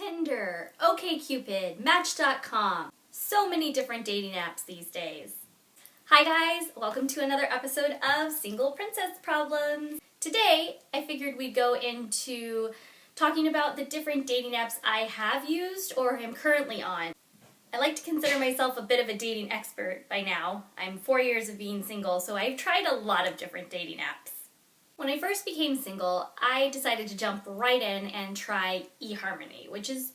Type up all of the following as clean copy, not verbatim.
Tinder, OkCupid, Match.com. So many different dating apps these days. Hi guys, welcome to another episode of Single Princess Problems. Today, I figured we'd go into talking about the different dating apps I have used or am currently on. I like to consider myself a bit of a dating expert by now. I'm 4 years of being single, so I've tried a lot of different dating apps. When I first became single, I decided to jump right in and try eHarmony, which is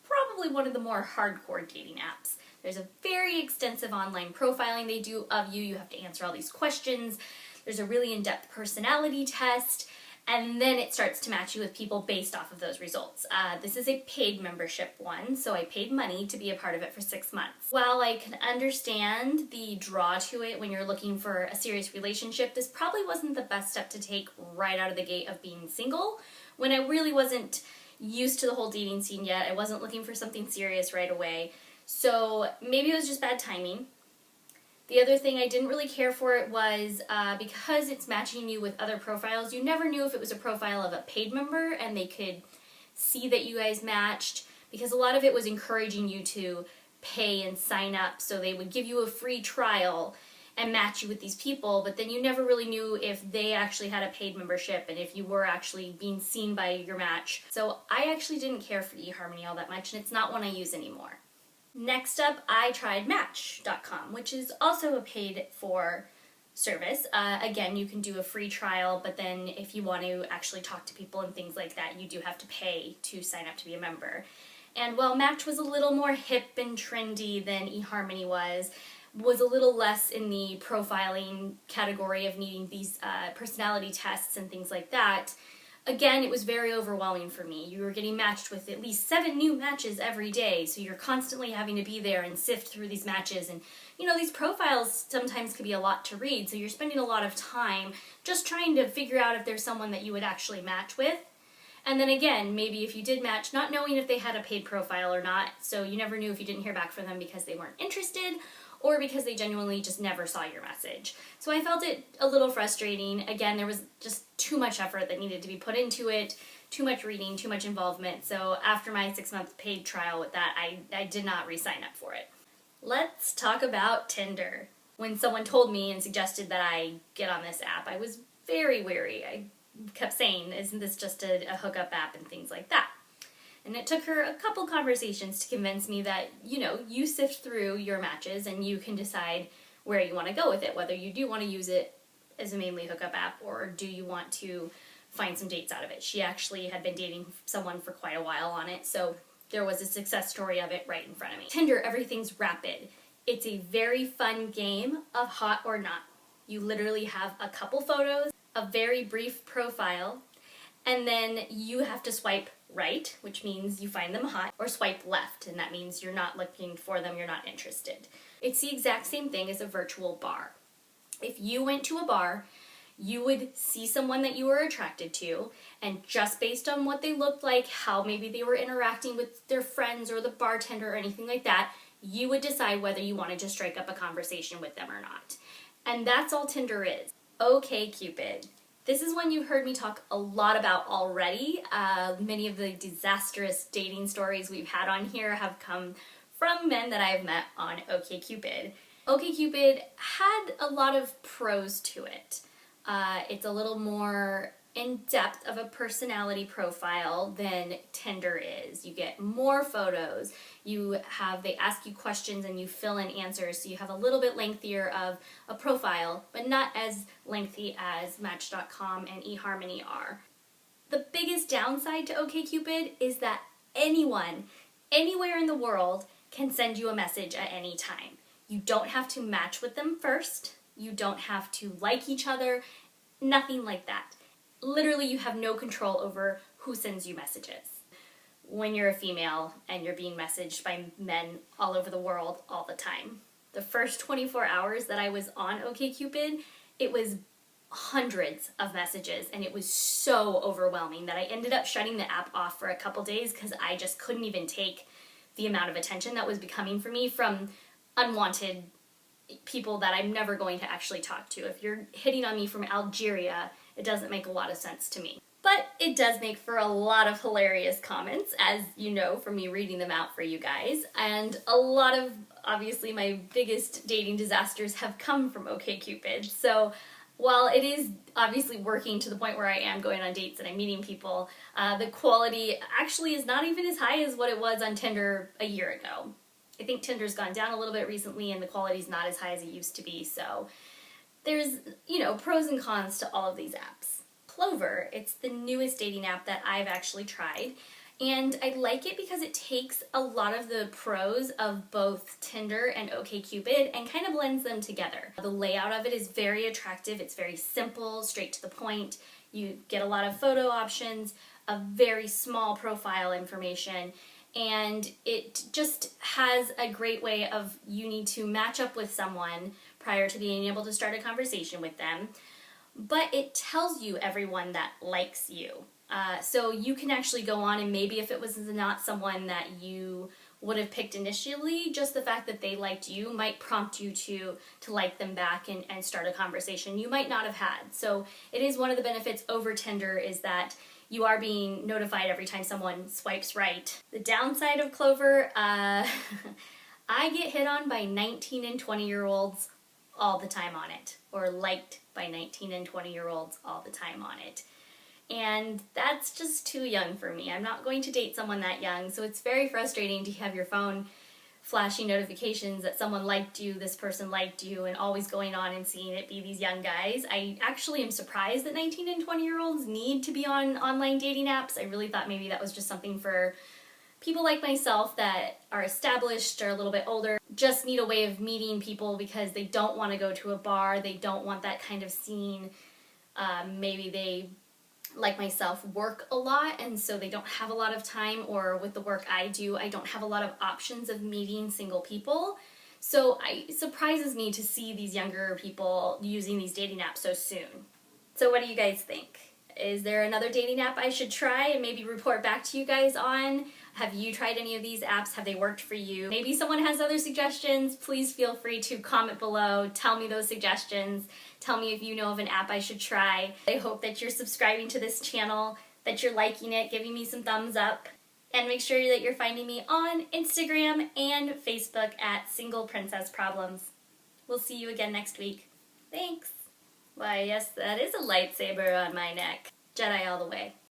probably one of the more hardcore dating apps. There's a very extensive online profiling they do of you. You have to answer all these questions. There's a really in-depth personality test, and then it starts to match you with people based off of those results. This is a paid membership one, so I paid money to be a part of it for 6 months. While I can understand the draw to it when you're looking for a serious relationship, this probably wasn't the best step to take right out of the gate of being single, when I really wasn't used to the whole dating scene yet. I wasn't looking for something serious right away, so maybe it was just bad timing. The other thing I didn't really care for it was because it's matching you with other profiles, you never knew if it was a profile of a paid member and they could see that you guys matched, because a lot of it was encouraging you to pay and sign up, so they would give you a free trial and match you with these people, but then you never really knew if they actually had a paid membership and if you were actually being seen by your match. So I actually didn't care for eHarmony all that much, and it's not one I use anymore. Next up, I tried Match.com, which is also a paid-for service. Again, you can do a free trial, but then if you want to actually talk to people and things like that, you do have to pay to sign up to be a member. And while Match was a little more hip and trendy than eHarmony was a little less in the profiling category of needing these personality tests and things like that, again, it was very overwhelming for me. You were getting matched with at least 7 new matches every day, so you're constantly having to be there and sift through these matches. And, you know, these profiles sometimes can be a lot to read, so you're spending a lot of time just trying to figure out if there's someone that you would actually match with. And then again, maybe if you did match, not knowing if they had a paid profile or not, so you never knew if you didn't hear back from them because they weren't interested or because they genuinely just never saw your message. So I felt it a little frustrating. Again, there was just too much effort that needed to be put into it, too much reading, too much involvement. So after my 6-month paid trial with that, I did not re-sign up for it. Let's talk about Tinder. When someone told me and suggested that I get on this app, I was very wary. I kept saying, isn't this just a hookup app and things like that? And it took her a couple conversations to convince me that, you know, you sift through your matches and you can decide where you want to go with it, whether you do want to use it as a mainly hookup app or do you want to find some dates out of it. She actually had been dating someone for quite a while on it, so there was a success story of it right in front of me. Tinder, everything's rapid. It's a very fun game of hot or not. You literally have a couple photos, a very brief profile, and then you have to swipe right, which means you find them hot, or swipe left, and that means you're not looking for them, you're not interested. It's the exact same thing as a virtual bar. If you went to a bar, you would see someone that you were attracted to, and just based on what they looked like, how maybe they were interacting with their friends or the bartender or anything like that, you would decide whether you wanted to strike up a conversation with them or not. And that's all Tinder is. OkCupid. This is one you've heard me talk a lot about already. Many of the disastrous dating stories we've had on here have come from men that I have met on OkCupid. OkCupid had a lot of pros to it. It's a little more in-depth of a personality profile than Tinder is. You get more photos, they ask you questions and you fill in answers, so you have a little bit lengthier of a profile, but not as lengthy as Match.com and eHarmony are. The biggest downside to OkCupid is that anyone, anywhere in the world, can send you a message at any time. You don't have to match with them first, you don't have to like each other, nothing like that. Literally, you have no control over who sends you messages. When you're a female and you're being messaged by men all over the world all the time. The first 24 hours that I was on OkCupid, it was hundreds of messages, and it was so overwhelming that I ended up shutting the app off for a couple days because I just couldn't even take the amount of attention that was becoming for me from unwanted people that I'm never going to actually talk to. If you're hitting on me from Algeria, it doesn't make a lot of sense to me. But But it does make for a lot of hilarious comments, as you know from me reading them out for you guys. And a lot of, obviously, my biggest dating disasters have come from OkCupid. So while it is obviously working to the point where I am going on dates and I'm meeting people, the quality actually is not even as high as what it was on Tinder a year ago. I think Tinder's gone down a little bit recently and the quality's not as high as it used to be. So there's, pros and cons to all of these apps. Clover, it's the newest dating app that I've actually tried, and I like it because it takes a lot of the pros of both Tinder and OkCupid and kind of blends them together. The layout of it is very attractive, it's very simple, straight to the point. You get a lot of photo options, a very small profile information, and it just has a great way of you need to match up with someone prior to being able to start a conversation with them. But it tells you everyone that likes you. So you can actually go on and maybe if it was not someone that you would have picked initially, just the fact that they liked you might prompt you to like them back and start a conversation you might not have had. So it is one of the benefits over Tinder is that you are being notified every time someone swipes right. The downside of Clover, I get hit on by 19 and 20-year-olds all the time on it, or liked by 19 and 20-year-olds all the time on it. And that's just too young for me. I'm not going to date someone that young, so it's very frustrating to have your phone flashing notifications that someone liked you, this person liked you, and always going on and seeing it be these young guys. I actually am surprised that 19 and 20-year-olds need to be on online dating apps. I really thought maybe that was just something for people like myself that are established or a little bit older, just need a way of meeting people because they don't want to go to a bar, they don't want that kind of scene. Maybe they, like myself, work a lot and so they don't have a lot of time, or with the work I do, I don't have a lot of options of meeting single people. So it surprises me to see these younger people using these dating apps so soon. So what do you guys think? Is there another dating app I should try and maybe report back to you guys on? Have you tried any of these apps? Have they worked for you? Maybe someone has other suggestions. Please feel free to comment below. Tell me those suggestions. Tell me if you know of an app I should try. I hope that you're subscribing to this channel, that you're liking it, giving me some thumbs up. And make sure that you're finding me on Instagram and Facebook at Single Princess Problems. We'll see you again next week. Thanks. Why, yes, that is a lightsaber on my neck. Jedi all the way.